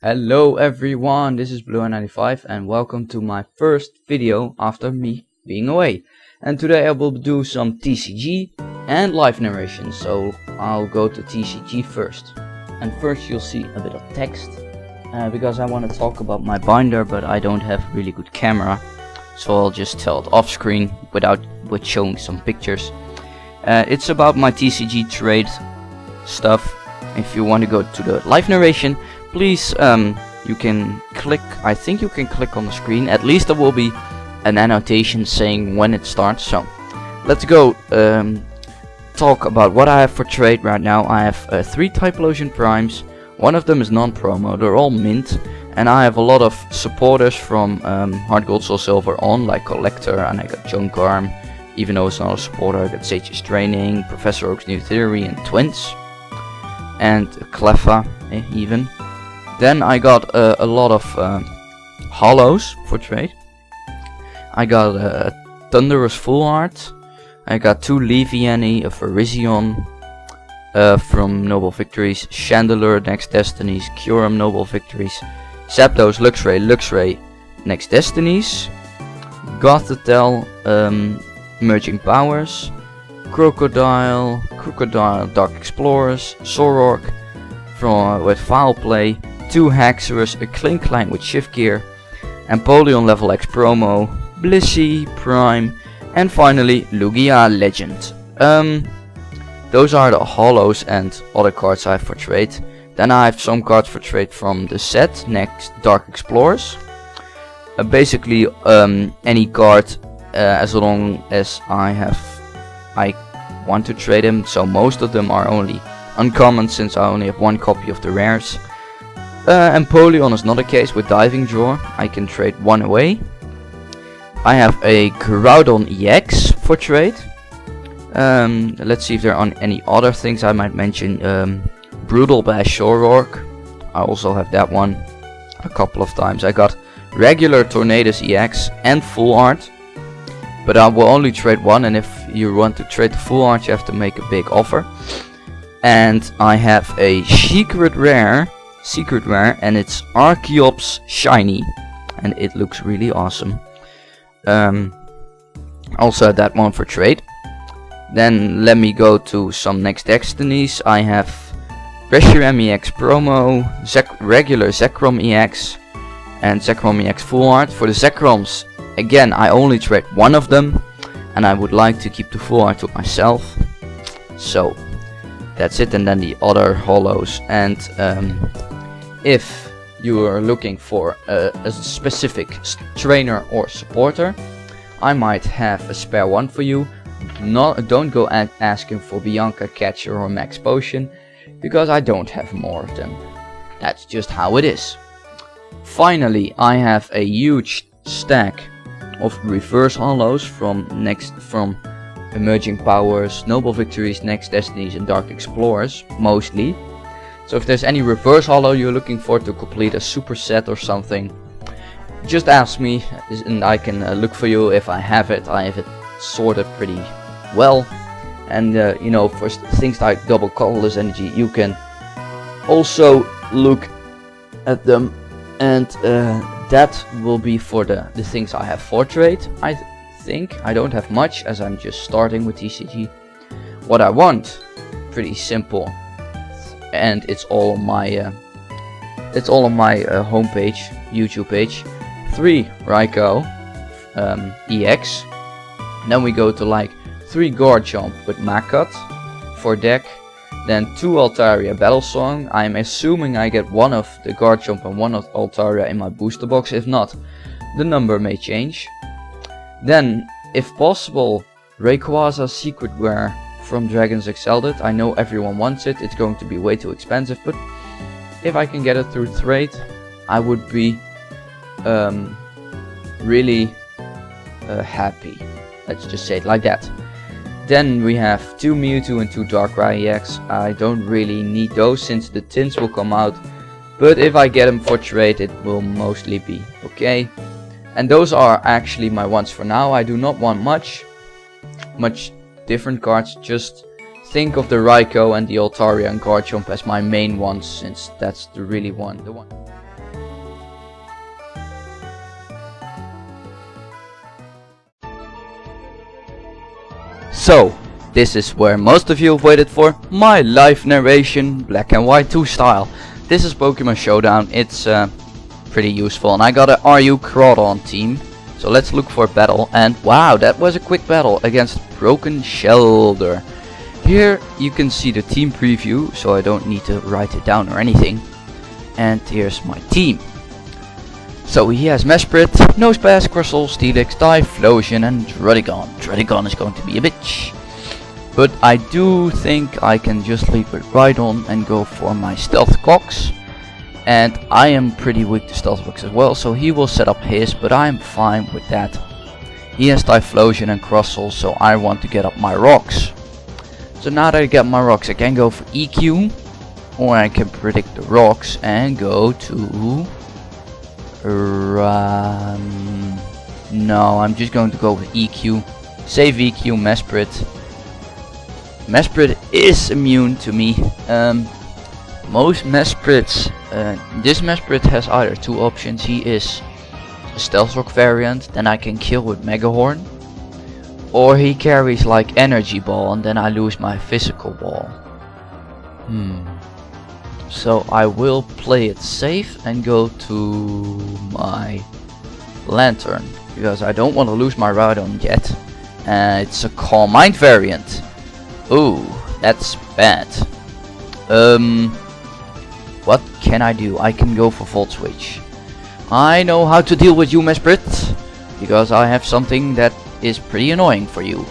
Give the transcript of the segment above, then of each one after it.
Hello everyone, this is Blue95 and welcome to my first video after me being away. And today I will do some TCG and live narration, so I'll go to TCG first. And first you'll see a bit of text, because I want to talk about my binder, but I don't have really good camera, so I'll just tell it off screen with showing some pictures. It's about my TCG trade stuff. If you want to go to the live narration, please you can click, I think you can click on the screen. At least there will be an annotation saying when it starts. So let's go talk about what I have for trade right now. I have 3 Typhlosion Primes. One of them is non-promo, they're all mint, and I have a lot of supporters from Hard Gold Soul Silver on, like Collector, and I got Junk Arm. Even though it's not a supporter, I got Sage's Training, Professor Oak's New Theory, and Twins, and Cleffa even. Then I got a lot of hollows for trade. I got a Thunderous Full Art. I got 2 Leviani, a Virizion from Noble Victories, Chandelier, Next Destinies, Curum, Noble Victories, Zapdos, Luxray, Next Destinies, Gothitelle, Emerging Powers, Crocodile, Dark Explorers, Sorork with Foul Play, 2 Haxorus, a Klinklang with Shift Gear, Empoleon Level X Promo, Blissey, Prime, and finally Lugia Legend. Those are the hollows and other cards I have for trade. Then I have some cards for trade from the set, next Dark Explorers. Basically any card as long as I want to trade them, so most of them are only uncommon since I only have 1 copy of the rares. Empoleon is not a case. With Diving Draw I can trade 1 away. I have a Groudon EX for trade. Let's see if there are any other things I might mention. Brutal Bash Sorork, I also have that one a couple of times. I got regular Tornadus EX and Full Art, but I will only trade 1, and if you want to trade the Full Art you have to make a big offer. And I have a secret rare, and it's Archeops Shiny, and it looks really awesome. Also had that one for trade. Then let me go to some Next Destinies. I have Reshiram EX Promo, regular Zekrom EX, and Zekrom EX Full Art. For the Zekroms, again, I only trade 1 of them, and I would like to keep the Full Art to myself. So that's it. And then the other hollows. And if you are looking for a specific trainer or supporter, I might have a spare one for you. Don't go asking for Bianca, Catcher, or Max Potion, because I don't have more of them. That's just how it is. Finally, I have a huge stack of reverse hollows from Emerging Powers, Noble Victories, Next Destinies, and Dark Explorers mostly. So if there's any reverse hollow you're looking for to complete a super set or something, just ask me and I can look for you. If I have it, I have it sorted pretty well. And you know, for things like double colorless energy, you can also look at them. And that will be for the things I have for trade. I think I don't have much, as I'm just starting with TCG. What I want, pretty simple, and it's all on my homepage, YouTube page. 3 Raikou EX. Then we go to like 3 Garchomp with Makat for deck. Then 2 Altaria Battle Song. I'm assuming I get 1 of the Garchomp and 1 of Altaria in my booster box. If not, the number may change. Then, if possible, Rayquaza Secret Rare from Dragons Exalted. I know everyone wants it. It's going to be way too expensive, but if I can get it through trade, I would be really happy. Let's just say it like that. Then we have 2 Mewtwo and 2 Darkrai EX. I don't really need those since the tins will come out, but if I get them for trade it will mostly be okay. And those are actually my ones for now. I do not want much different cards. Just think of the Raikou and the Altaria and Garchomp as my main ones, since that's the one. So, this is where most of you have waited for, my live narration, black and white 2 style. This is Pokemon Showdown, it's pretty useful, and I got a RU Crawdon team. So let's look for a battle, and wow, that was a quick battle against Broken Shelter. Here you can see the team preview, so I don't need to write it down or anything. And here's my team. So he has Mesprit, Nosepass, Crustle, Steelix, Typhlosion and Druddigon. Druddigon is going to be a bitch. But I do think I can just leave with Rhydon and go for my Stealth Cox. And I am pretty weak to Stealth Rocks as well, so he will set up his, but I'm fine with that. He has Typhlosion and Crustle, so I want to get up my rocks. So now that I get my rocks, I can go for EQ, or I can predict the rocks and go to... no, I'm just going to go with EQ. Save EQ, Mesprit. Mesprit is immune to me. Most Mesprits, this Mesprit has either 2 options. He is a Stealth Rock variant, then I can kill with Mega Horn. Or he carries like Energy Ball and then I lose my Physical Ball. So I will play it safe and go to my Lantern, because I don't want to lose my Rhydon yet. It's a Calm Mind variant. Ooh, that's bad. What can I do? I can go for Volt Switch. I know how to deal with you, Mesprit, because I have something that is pretty annoying for you.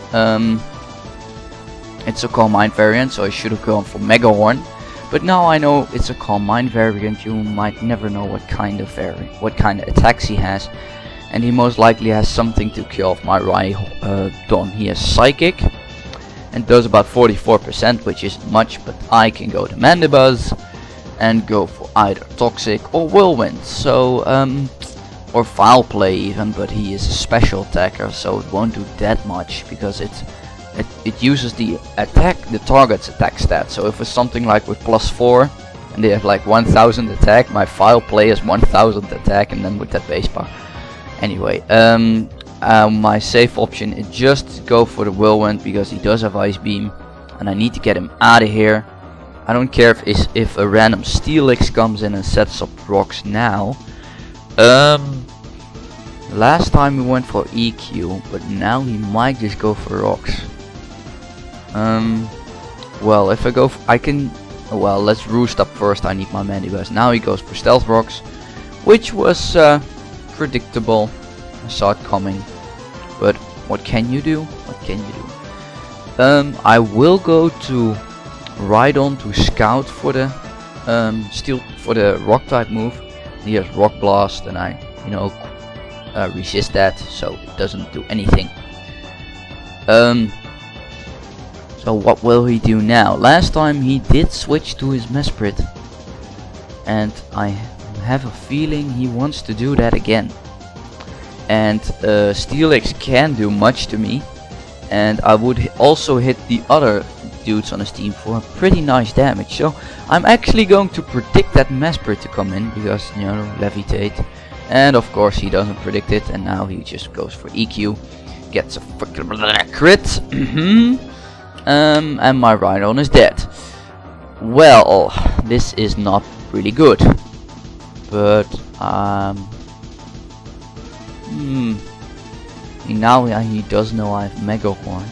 It's a Calm Mind variant, so I should have gone for Mega Horn. But now I know it's a Calm Mind variant, you might never know what kind of attacks he has. And he most likely has something to kill off my Rhydon. He has Psychic and does about 44%, which isn't much, but I can go to Mandibuzz and go for either Toxic or Whirlwind. So, or Foul Play even, but he is a special attacker, so it won't do that much because it uses the target's attack stat. So if it's something like with +4 and they have like 1000 attack, my Foul Play is 1000 attack, and then with that base bar. Anyway, my safe option is just go for the Whirlwind because he does have Ice Beam and I need to get him out of here. I don't care if a random Steelix comes in and sets up rocks now. Last time we went for EQ, but now he might just go for rocks. Well, if I go I can... Well, let's Roost up first, I need my Mandibuzz. Now he goes for Stealth Rocks, which was predictable. I saw it coming. But what can you do? What can you do? I will go to Rhydon to scout for the rock type move. He has Rock Blast and I, resist that, so it doesn't do anything. So what will he do now? Last time he did switch to his Mesprit, and I have a feeling he wants to do that again. And Steelix can do much to me, and I would also hit the other dudes on his team for pretty nice damage. So I'm actually going to predict that Mesprit to come in because, Levitate. And of course he doesn't predict it, and now he just goes for EQ, gets a freaking crit. And my Rhydon is dead. Well, this is not really good. But now he does know I have Mega Horn.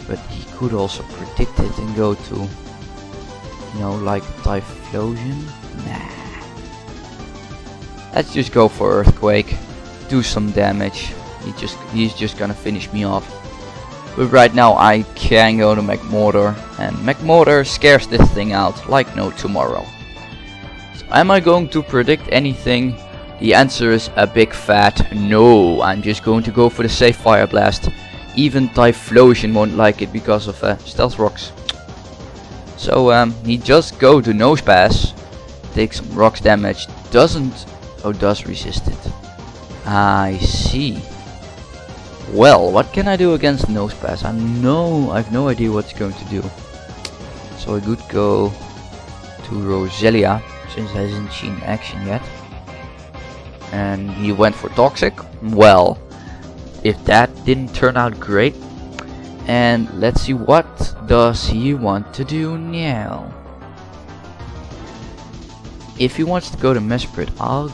But he could also predict it and go to, like Typhlosion. Nah. Let's just go for Earthquake, do some damage. He's just gonna finish me off. But right now I can go to Magmortar, and Magmortar scares this thing out like no tomorrow. So am I going to predict anything? The answer is a big fat no. I'm just going to go for the safe Fire Blast. Even Typhlosion won't like it because of Stealth Rocks. So he just go to Nosepass, takes some rocks damage, does resist it. I see. Well, what can I do against Nosepass? I have no idea what it's going to do. So I could go to Roselia, since it hasn't seen action yet. And he went for Toxic. Well, if that didn't turn out great, And let's see, what does he want to do now? If he wants to go to Mesprit, I'll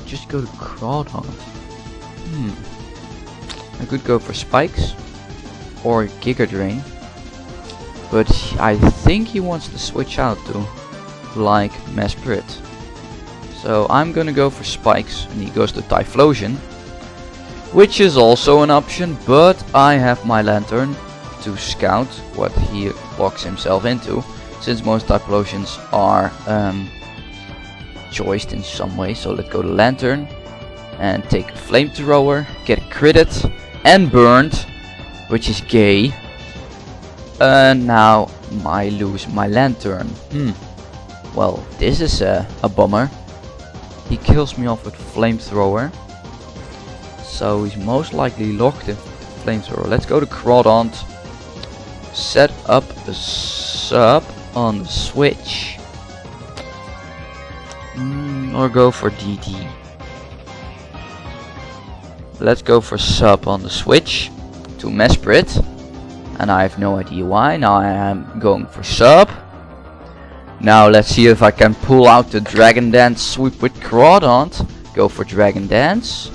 just go to Crawdon. I could go for Spikes or Giga Drain, but I think he wants to switch out to like Mesprit. So I'm gonna go for Spikes, and he goes to Typhlosion, which is also an option, but I have my Lantern to scout what he locks himself into, since most Typhlosions are choiced in some way. So let's go to Lantern and take a Flamethrower, get critted and burned, which is gay. Now I lose my Lantern. Well, this is a bummer. He kills me off with Flamethrower, so he's most likely locked in Flamethrower. Let's go to Crawdon, set up the sub on the switch, or go for DD. Let's go for sub on the switch to Mesprit, and I have no idea why. Now I am going for sub. Now let's see if I can pull out the Dragon Dance sweep with Crawdon. Go for Dragon Dance.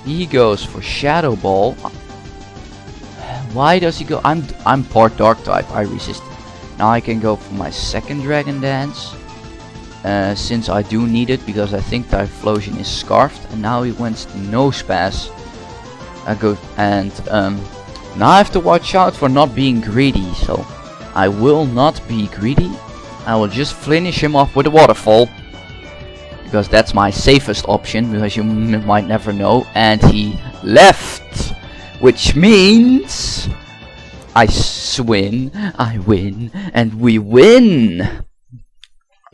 He goes for Shadow Ball. Why does he go? I'm part Dark type. I resist. Now I can go for my second Dragon Dance, since I do need it, because I think Typhlosion is scarfed. And now he went to Nose Pass. Now I have to watch out for not being greedy. So I will not be greedy. I will just finish him off with a Waterfall, because that's my safest option, because you might never know. And he left, which means I win, and we win.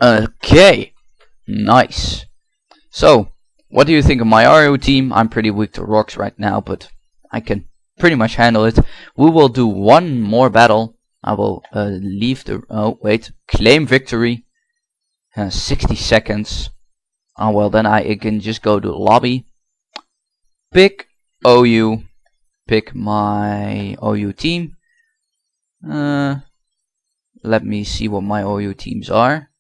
Okay, nice. So, what do you think of my RO team? I'm pretty weak to rocks right now, but I can pretty much handle it. We will do one more battle. I will claim victory. 60 seconds. Well, then I can just go to lobby, pick OU, pick my OU team. Let me see what my OU teams are.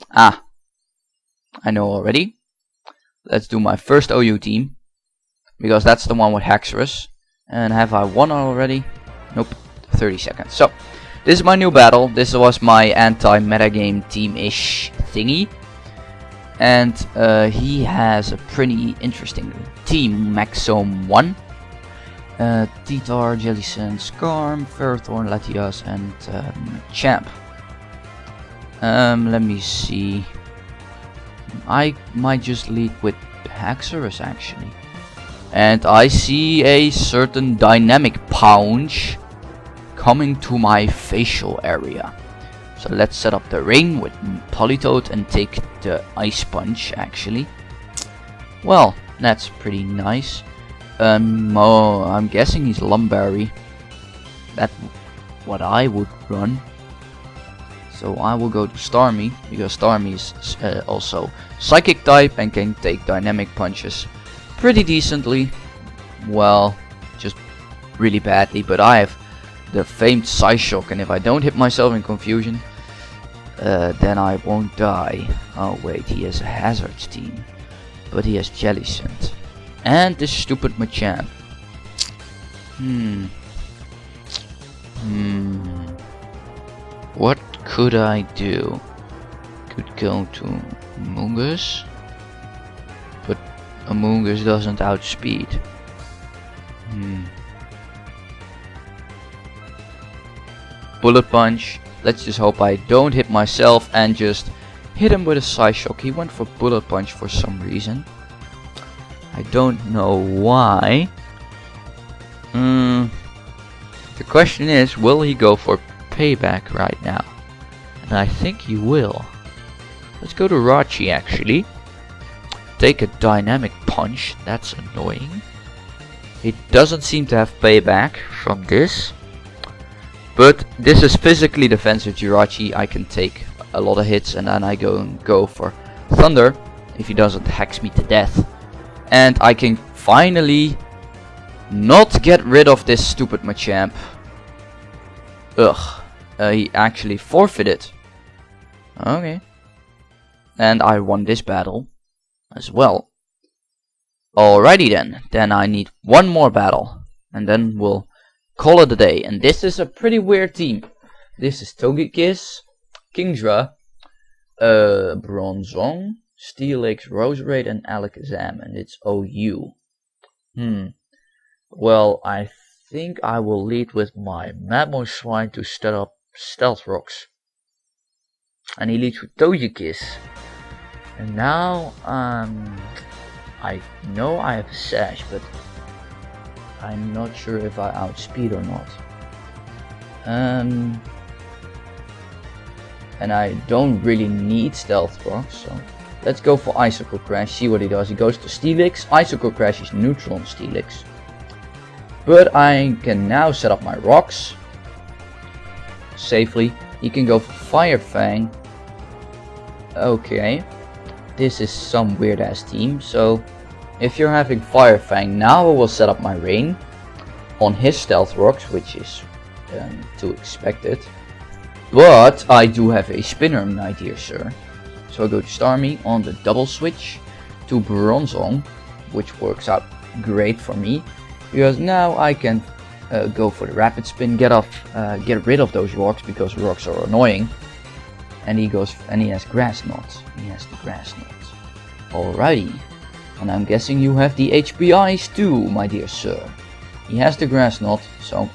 I know already. Let's do my first OU team, because that's the one with Haxorus. And have I won already? Nope. 30 seconds. So, this is my new battle. This was my anti-metagame team-ish thingy. And he has a pretty interesting team. Maxome 1. Titar, Jellicent, Skarm, Ferrothorn, Latias, and Champ. Let me see. I might just lead with Haxorus actually. And I see a certain dynamic punch coming to my facial area. So let's set up the ring with Politoed and take the Ice Punch actually. Well, that's pretty nice. I'm guessing he's Lumberry. That's what I would run. So I will go to Starmie, because Starmie is also Psychic type and can take dynamic punches pretty decently. Well, just really badly, but I have the famed Psyshock, and if I don't hit myself in confusion, then I won't die. Oh wait, he has a Hazards team, but he has Jellicent and this stupid Machamp. What could I do? Could go to Amoonguss, but Amoonguss doesn't outspeed. Bullet Punch. Let's just hope I don't hit myself and just hit him with a Psyshock. He went for Bullet Punch for some reason. I don't know why. The question is, will he go for payback right now? And I think he will. Let's go to Rachi actually. Take a dynamic punch. That's annoying. He doesn't seem to have payback from this. But this is physically defensive Jirachi. I can take a lot of hits and then I go for Thunder if he doesn't hex me to death. And I can finally not get rid of this stupid Machamp. Ugh. He actually forfeited. Okay. And I won this battle as well. Alrighty then. Then I need one more battle. And then we'll call it a day. And this is a pretty weird team. This is Togekiss, Kingdra, Bronzong, Steelix, Roserade, and Alakazam. And it's OU. Well, I think I will lead with my Mamoswine to set up Stealth Rocks. And he leads with Togekiss. And now, I know I have a Sash, but I'm not sure if I outspeed or not. And I don't really need Stealth Rocks, so let's go for Icicle Crash, see what he does. He goes to Steelix. Icicle Crash is neutral on Steelix. But I can now set up my rocks safely. He can go for Fire Fang. Okay, this is some weird ass team. So if you're having Fire Fang, now I will set up my Rain on his Stealth Rocks, which is to expect it. But I do have a Spinner, my dear sir. So I go to Starmie on the double switch to Bronzong, which works out great for me. Because now I can go for the rapid spin, get rid of those rocks, because rocks are annoying. And he goes, and he has Grass Knot. He has the Grass Knot. Alrighty. And I'm guessing you have the HPIs too, my dear sir. He has the Grass Knot, so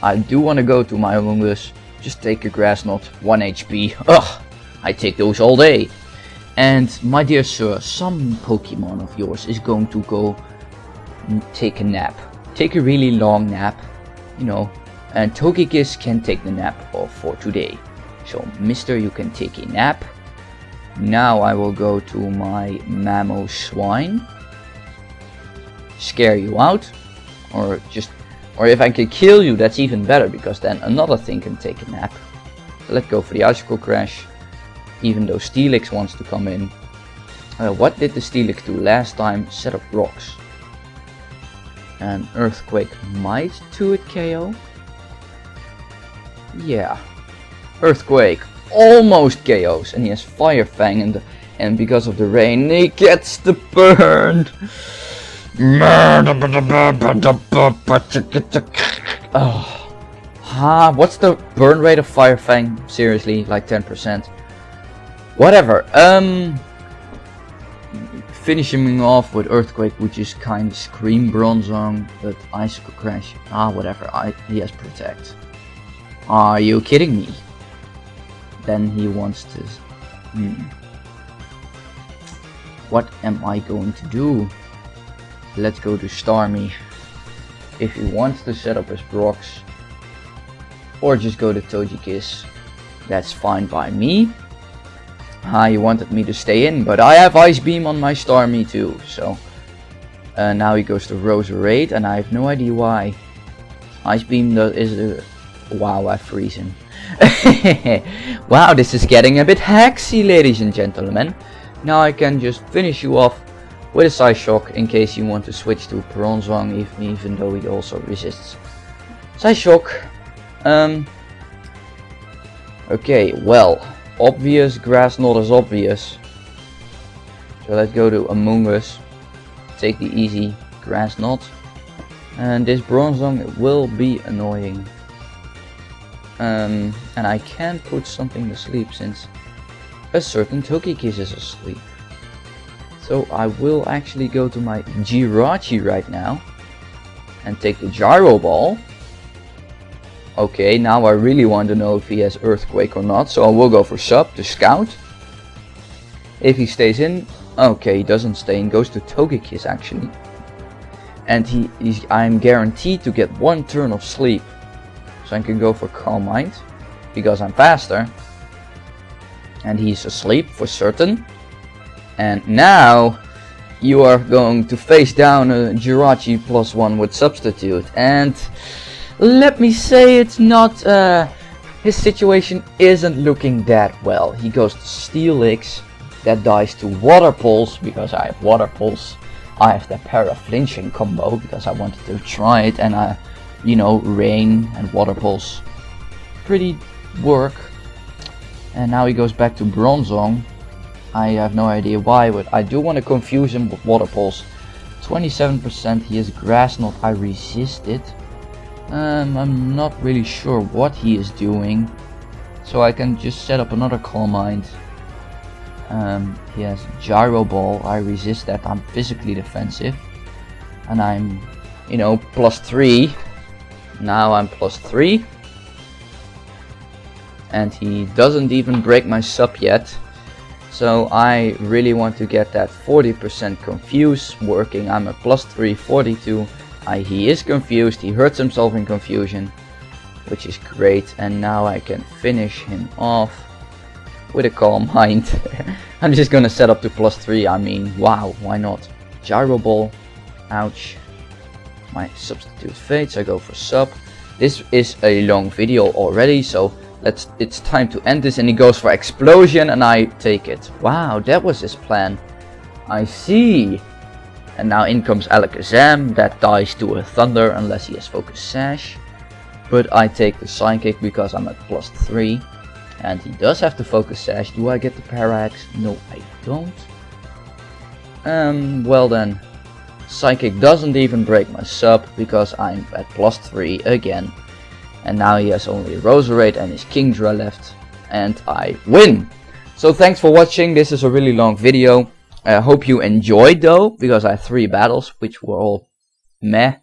I do want to go to my Amoonguss. Just take a Grass Knot, 1 HP. Ugh, I take those all day. And my dear sir, some Pokemon of yours is going to go take a nap. Take a really long nap, you know, and Togekiss can take the nap off for today. So, mister, you can take a nap. Now I will go to my Mamoswine. Scare you out. Or if I can kill you, that's even better, because then another thing can take a nap. So let's go for the Icicle Crash. Even though Steelix wants to come in. What did the Steelix do last time? Set up rocks. And Earthquake might 2-hit KO. Yeah. Earthquake almost KOs. And he has Fire Fang. And because of the rain, he gets the burn. Oh. What's the burn rate of Fire Fang? Seriously, like 10%. Whatever. Finishing him off with Earthquake, which is kind of Scream Bronzong, but Icicle Crash, whatever, he has Protect. Are you kidding me? Then he wants to... What am I going to do? Let's go to Starmie. If he wants to set up his rocks, or just go to Togekiss, that's fine by me. He wanted me to stay in, but I have Ice Beam on my Starmie too, so now he goes to Roserade, and I have no idea why. Ice Beam is a... Wow, I freeze him. Wow, this is getting a bit hexy, ladies and gentlemen. Now I can just finish you off with a Psy Shock in case you want to switch to Bronzong, even though he also resists Psy Shock. Okay, well, obvious Grass Knot is obvious. So let's go to Amoonguss. Take the easy Grass Knot. And this Bronzong will be annoying. And I can put something to sleep since a certain Togekiss is asleep. So I will actually go to my Jirachi right now and take the Gyro Ball. Okay, now I really want to know if he has Earthquake or not, so I will go for Sub to scout. If he stays in, okay, he doesn't stay in, goes to Togekiss actually. And I'm guaranteed to get 1 turn of sleep. So I can go for Calm Mind, because I'm faster. And he's asleep for certain. And now you are going to face down a Jirachi +1 with Substitute. And let me say it's not, his situation isn't looking that well. He goes to Steelix, that dies to Water Pulse, because I have Water Pulse. I have the para flinching combo because I wanted to try it, and you know, rain and water pulse pretty work. And now he goes back to Bronzong. I have no idea why, but I do want to confuse him with water pulse. 27%, he has grass knot, I resist it. I'm not really sure what he is doing, so I can just set up another Calm Mind. He has Gyro Ball, I resist that, I'm physically defensive. And I'm, you know, +3. Now I'm +3. And he doesn't even break my sub yet. So I really want to get that 40% confuse working. I'm at +3, 42. He is confused, he hurts himself in confusion, which is great. And now I can finish him off with a Calm Mind. I'm just gonna set up to +3, I mean, wow, why not? Gyro Ball, ouch. My substitute fades, I go for sub. This is a long video already, so it's time to end this. And he goes for explosion and I take it. Wow, that was his plan. I see. And now in comes Alakazam, that dies to a Thunder unless he has Focus Sash. But I take the Psychic because I'm at +3. And he does have the Focus Sash. Do I get the Parax? No, I don't. Well then, Psychic doesn't even break my sub because I'm at +3 again. And now he has only Roserade and his Kingdra left. And I win! So thanks for watching, this is a really long video. I hope you enjoyed though, because I had 3 battles, which were all meh.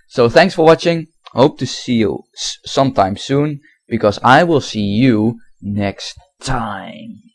So thanks for watching, hope to see you sometime soon, because I will see you next time.